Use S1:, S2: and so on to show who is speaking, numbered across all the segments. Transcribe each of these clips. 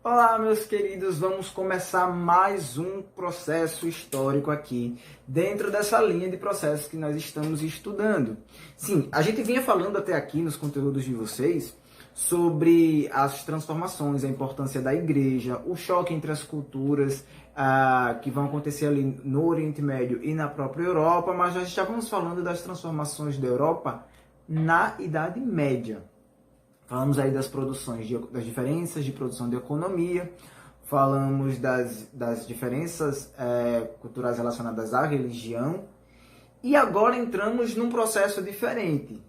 S1: Olá, meus queridos, vamos começar mais um processo histórico aqui, dentro dessa linha de processos que nós estamos estudando. Sim, a gente vinha falando até aqui nos conteúdos de vocês sobre as transformações, a importância da igreja, o choque entre as culturas que vão acontecer ali no Oriente Médio e na própria Europa, mas nós estávamos falando das transformações da Europa na Idade Média. Falamos aí das produções, das diferenças de produção de economia, falamos das diferenças culturais relacionadas à religião, e agora entramos num processo diferente.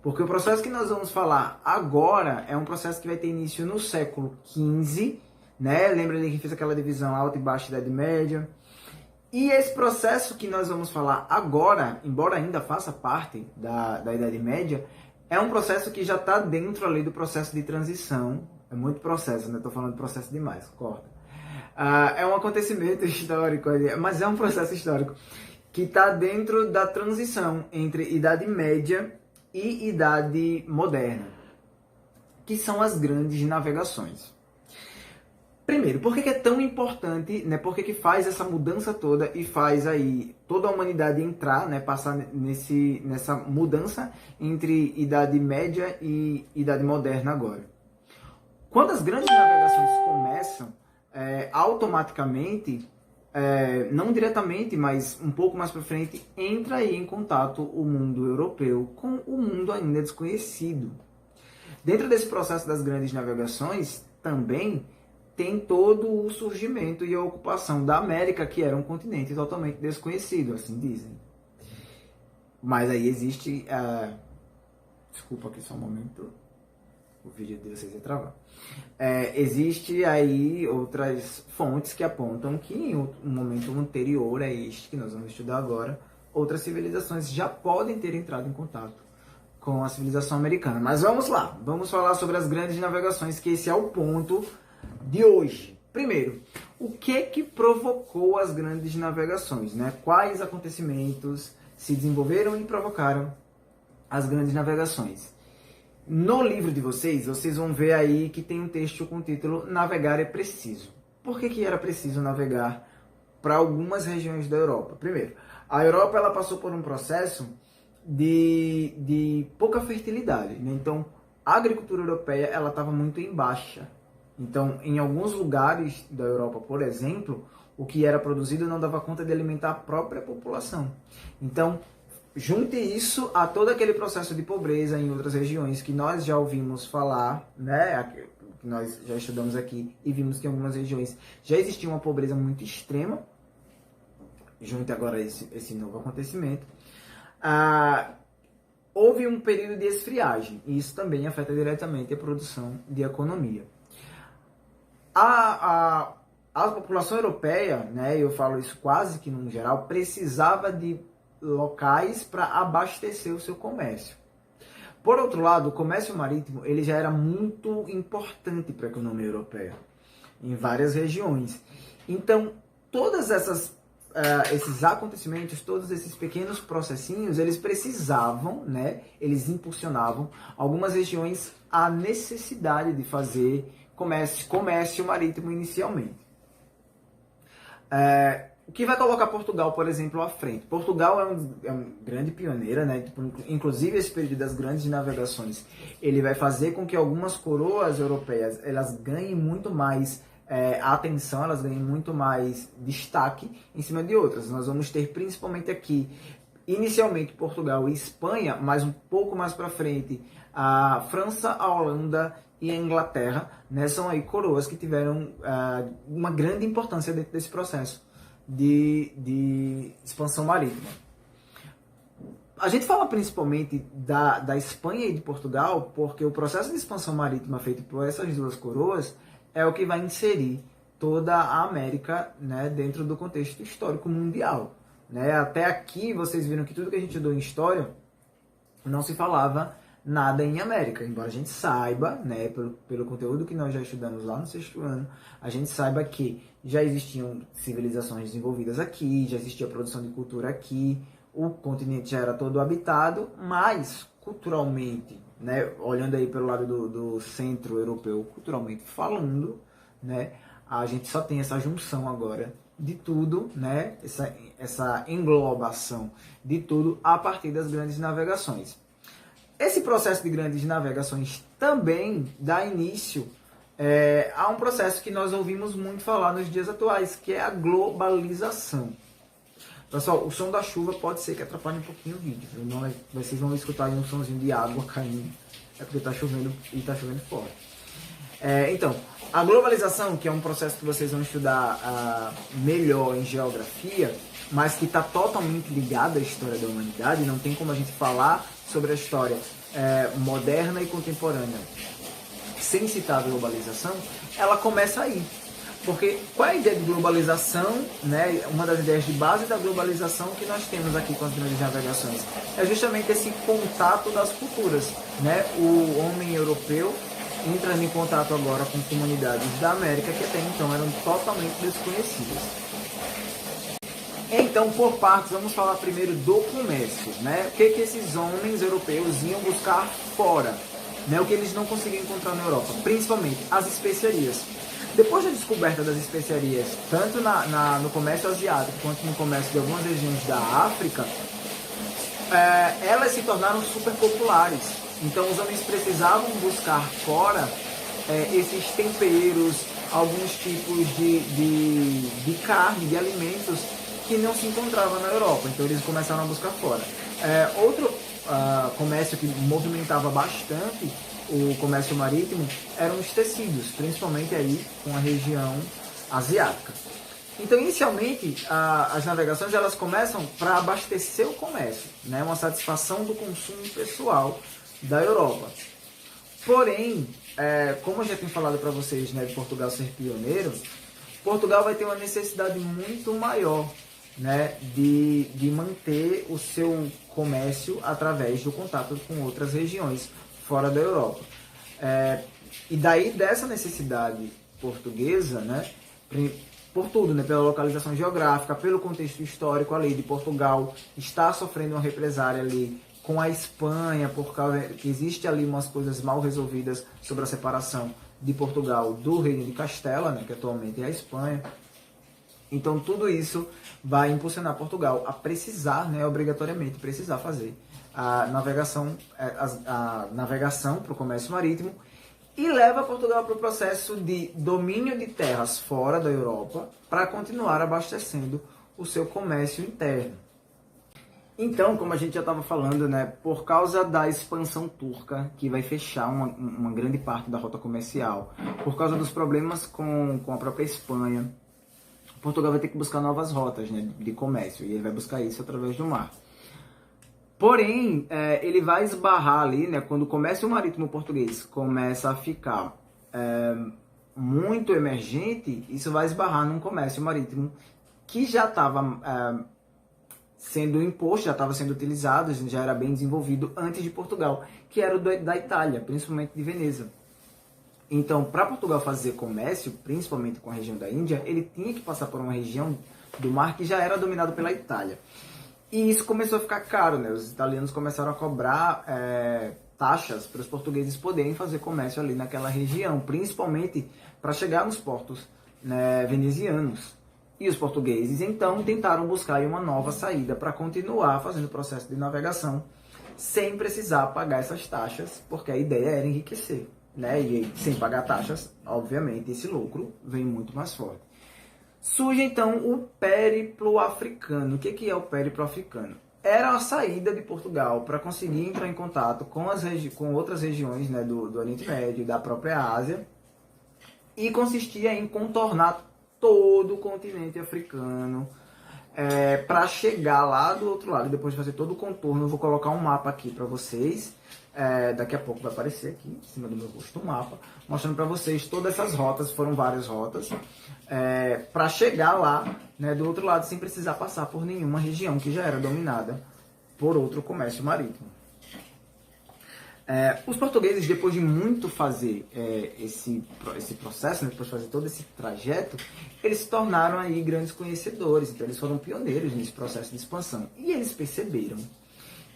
S1: Porque o processo que nós vamos falar agora é um processo que vai ter início no século XV, né? Lembra ali que fez aquela divisão alta e baixa Idade Média. E esse processo que nós vamos falar agora, embora ainda faça parte da Idade Média, é um processo que já está dentro ali do processo de transição. É muito processo, né? Estou falando de processo demais, corta. É um acontecimento histórico, mas é um processo histórico que está dentro da transição entre Idade Média e Idade Moderna, que são as grandes navegações. Primeiro, por que é tão importante, né? Por que faz essa mudança toda e faz aí toda a humanidade entrar, né? Passar nessa mudança entre Idade Média e Idade Moderna agora. Quando as grandes navegações começam, automaticamente, não diretamente, mas um pouco mais para frente, entra aí em contato o mundo europeu com o mundo ainda desconhecido. Dentro desse processo das grandes navegações, também tem todo o surgimento e a ocupação da América, que era um continente totalmente desconhecido, assim dizem. Mas aí existe... Desculpa aqui só um momento. O vídeo de vocês ia travar. Existe aí outras fontes que apontam que em um momento anterior a este que nós vamos estudar agora, outras civilizações já podem ter entrado em contato com a civilização americana. Mas vamos lá, vamos falar sobre as grandes navegações, que esse é o ponto de hoje. Primeiro, o que provocou as grandes navegações, né? Quais acontecimentos se desenvolveram e provocaram as grandes navegações? No livro de vocês vão ver aí que tem um texto com o título Navegar é Preciso. Por que era preciso navegar para algumas regiões da Europa? Primeiro, a Europa ela passou por um processo de pouca fertilidade, né? Então, a agricultura europeia ela estava muito em baixa. Então, em alguns lugares da Europa, por exemplo, o que era produzido não dava conta de alimentar a própria população. Então, junte isso a todo aquele processo de pobreza em outras regiões que nós já ouvimos falar, né? Que nós já estudamos aqui e vimos que em algumas regiões já existia uma pobreza muito extrema. Junte agora esse novo acontecimento. Houve um período de esfriagem e isso também afeta diretamente a produção de economia. A população europeia, né, eu falo isso quase que no geral, precisava de locais para abastecer o seu comércio. Por outro lado, o comércio marítimo ele já era muito importante para a economia europeia, em várias regiões. Então, todas esses acontecimentos, todos esses pequenos processinhos, eles precisavam, né, eles impulsionavam algumas regiões à necessidade de fazer comércio marítimo inicialmente. O que vai colocar Portugal, por exemplo, à frente? Portugal é um grande pioneira, né? Inclusive esse período das grandes navegações, ele vai fazer com que algumas coroas europeias elas ganhem muito mais atenção, elas ganhem muito mais destaque em cima de outras. Nós vamos ter principalmente aqui, inicialmente Portugal e Espanha, mas um pouco mais para frente a França, a Holanda e a Inglaterra, né, são aí coroas que tiveram uma grande importância dentro desse processo de expansão marítima. A gente fala principalmente da Espanha e de Portugal porque o processo de expansão marítima feito por essas duas coroas é o que vai inserir toda a América, né, dentro do contexto histórico mundial. Né? Até aqui vocês viram que tudo que a gente estudou em história não se falava nada em América, embora a gente saiba, né, pelo conteúdo que nós já estudamos lá no sexto ano, a gente saiba que já existiam civilizações desenvolvidas aqui, já existia produção de cultura aqui, o continente já era todo habitado, mas culturalmente, né, olhando aí pelo lado do centro europeu, culturalmente falando, né? A gente só tem essa junção agora de tudo, né? Essa englobação de tudo a partir das grandes navegações. Esse processo de grandes navegações também dá início a um processo que nós ouvimos muito falar nos dias atuais, que é a globalização. Pessoal, o som da chuva pode ser que atrapalhe um pouquinho o vídeo. Não, vocês vão escutar aí um somzinho de água caindo. É porque está chovendo e está chovendo forte. Então, a globalização, que é um processo que vocês vão estudar melhor em geografia, mas que está totalmente ligado à história da humanidade, não tem como a gente falar sobre a história moderna e contemporânea sem citar a globalização, ela começa aí. Porque qual é a ideia de globalização, né? Uma das ideias de base da globalização que nós temos aqui com as grandes navegações é justamente esse contato das culturas, né? O homem europeu entrando em contato agora com comunidades da América que até então eram totalmente desconhecidas. Então, por partes, vamos falar primeiro do comércio, né? O que esses homens europeus iam buscar fora, né? O que eles não conseguiam encontrar na Europa, principalmente as especiarias. Depois da descoberta das especiarias, tanto no comércio asiático quanto no comércio de algumas regiões da África, elas se tornaram super populares. Então os homens precisavam buscar fora esses temperos, alguns tipos de carne, de alimentos que não se encontravam na Europa. Então eles começaram a buscar fora. Outro comércio que movimentava bastante o comércio marítimo eram os tecidos, principalmente aí com a região asiática. Então, inicialmente, as navegações elas começam para abastecer o comércio, né? Uma satisfação do consumo pessoal da Europa. Porém, como eu já tenho falado para vocês, né, de Portugal ser pioneiro, Portugal vai ter uma necessidade muito maior, né, de manter o seu comércio através do contato com outras regiões fora da Europa. E daí dessa necessidade portuguesa, né, por tudo, né, pela localização geográfica, pelo contexto histórico ali de Portugal, está sofrendo uma represária ali com a Espanha, por causa que existe ali umas coisas mal resolvidas sobre a separação de Portugal do Reino de Castela, né, que atualmente é a Espanha. Então tudo isso vai impulsionar Portugal a precisar, né, obrigatoriamente precisar fazer a navegação para o comércio marítimo, e leva Portugal para o processo de domínio de terras fora da Europa para continuar abastecendo o seu comércio interno. Então, como a gente já estava falando, né, por causa da expansão turca, que vai fechar uma grande parte da rota comercial, por causa dos problemas com a própria Espanha, Portugal vai ter que buscar novas rotas, né, de comércio, e ele vai buscar isso através do mar. Porém, ele vai esbarrar ali, né, quando o comércio marítimo português começa a ficar muito emergente, isso vai esbarrar num comércio marítimo que já estava sendo imposto, já estava sendo utilizado, já era bem desenvolvido antes de Portugal, que era o da Itália, principalmente de Veneza. Então, para Portugal fazer comércio, principalmente com a região da Índia, ele tinha que passar por uma região do mar que já era dominado pela Itália. E isso começou a ficar caro, né? Os italianos começaram a cobrar taxas para os portugueses poderem fazer comércio ali naquela região, principalmente para chegar nos portos, né, venezianos. E os portugueses, então, tentaram buscar uma nova saída para continuar fazendo o processo de navegação sem precisar pagar essas taxas, porque a ideia era enriquecer, né? E sem pagar taxas, obviamente, esse lucro vem muito mais forte. Surge então o périplo africano. O que é o périplo africano? Era a saída de Portugal para conseguir entrar em contato com outras regiões, né, do Oriente Médio, da própria Ásia, e consistia em contornar todo o continente africano para chegar lá do outro lado. Depois de fazer todo o contorno, eu vou colocar um mapa aqui para vocês. Daqui a pouco vai aparecer aqui em cima do meu rosto um mapa, mostrando para vocês todas essas rotas. Foram várias rotas para chegar lá, né, do outro lado, sem precisar passar por nenhuma região que já era dominada por outro comércio marítimo. Os portugueses, depois de muito fazer esse processo, né, depois de fazer todo esse trajeto, eles se tornaram aí grandes conhecedores. Então eles foram pioneiros nesse processo de expansão. E eles perceberam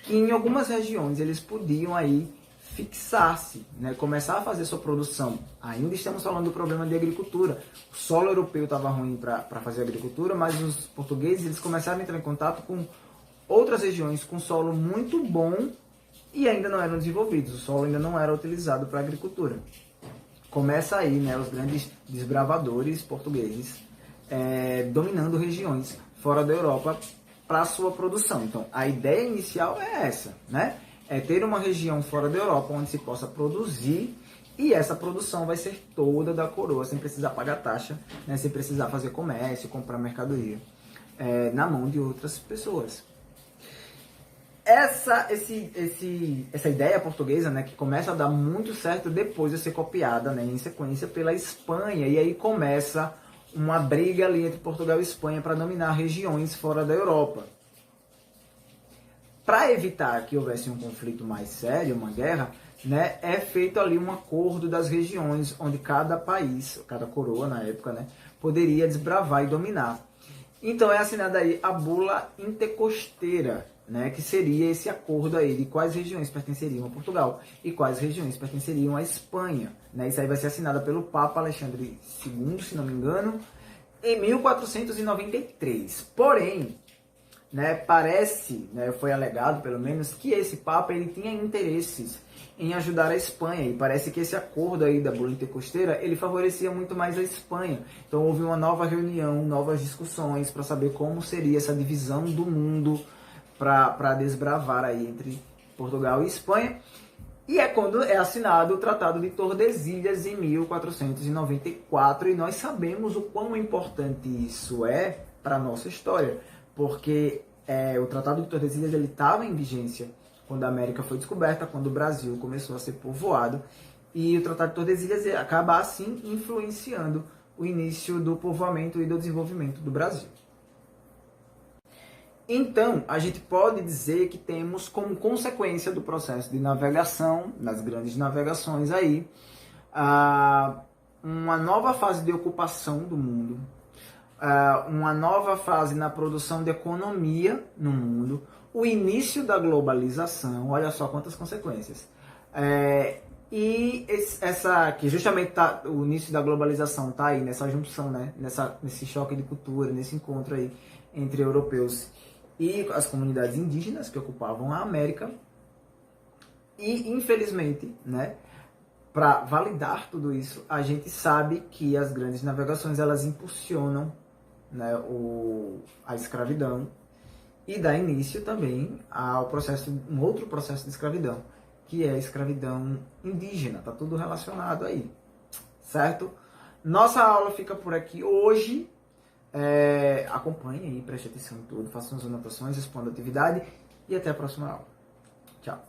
S1: que em algumas regiões eles podiam aí fixar-se, né, começar a fazer sua produção. Ainda estamos falando do problema de agricultura. O solo europeu estava ruim para fazer agricultura, mas os portugueses eles começaram a entrar em contato com outras regiões com solo muito bom e ainda não eram desenvolvidos. O solo ainda não era utilizado para agricultura. Começa aí, né, os grandes desbravadores portugueses dominando regiões fora da Europa para sua produção. Então, a ideia inicial é essa, né? É ter uma região fora da Europa onde se possa produzir e essa produção vai ser toda da coroa, sem precisar pagar taxa, né? Sem precisar fazer comércio, comprar mercadoria na mão de outras pessoas. Essa ideia portuguesa, né, que começa a dar muito certo depois de ser copiada, né, em sequência pela Espanha, e aí começa uma briga ali entre Portugal e Espanha para dominar regiões fora da Europa. Para evitar que houvesse um conflito mais sério, uma guerra, né, é feito ali um acordo das regiões onde cada país, cada coroa na época, né, poderia desbravar e dominar. Então é assinada aí a Bula Intecosteira, né, que seria esse acordo aí de quais regiões pertenceriam a Portugal e quais regiões pertenceriam à Espanha. Né? Isso aí vai ser assinada pelo Papa Alexandre II, se não me engano, em 1493. Porém, né, parece, né, foi alegado pelo menos, que esse Papa ele tinha interesses em ajudar a Espanha, e parece que esse acordo aí da Bula Intecosteira, ele favorecia muito mais a Espanha. Então houve uma nova reunião, novas discussões para saber como seria essa divisão do mundo para desbravar aí entre Portugal e Espanha. E é quando é assinado o Tratado de Tordesilhas em 1494, e nós sabemos o quão importante isso é para a nossa história, porque o Tratado de Tordesilhas estava em vigência quando a América foi descoberta, quando o Brasil começou a ser povoado, e o Tratado de Tordesilhas acaba assim influenciando o início do povoamento e do desenvolvimento do Brasil. Então, a gente pode dizer que temos como consequência do processo de navegação, das grandes navegações aí, uma nova fase de ocupação do mundo, uma nova fase na produção de economia no mundo, o início da globalização, olha só quantas consequências. Que justamente o início da globalização está aí nessa junção, né? Nesse choque de cultura, nesse encontro aí entre europeus e as comunidades indígenas que ocupavam a América. E, infelizmente, né, para validar tudo isso, a gente sabe que as grandes navegações elas impulsionam, né, a escravidão e dá início também ao um outro processo de escravidão, que é a escravidão indígena. Tá tudo relacionado aí, certo? Nossa aula fica por aqui hoje. Acompanhe aí, preste atenção em tudo, faça suas anotações, responda a atividade e até a próxima aula. Tchau!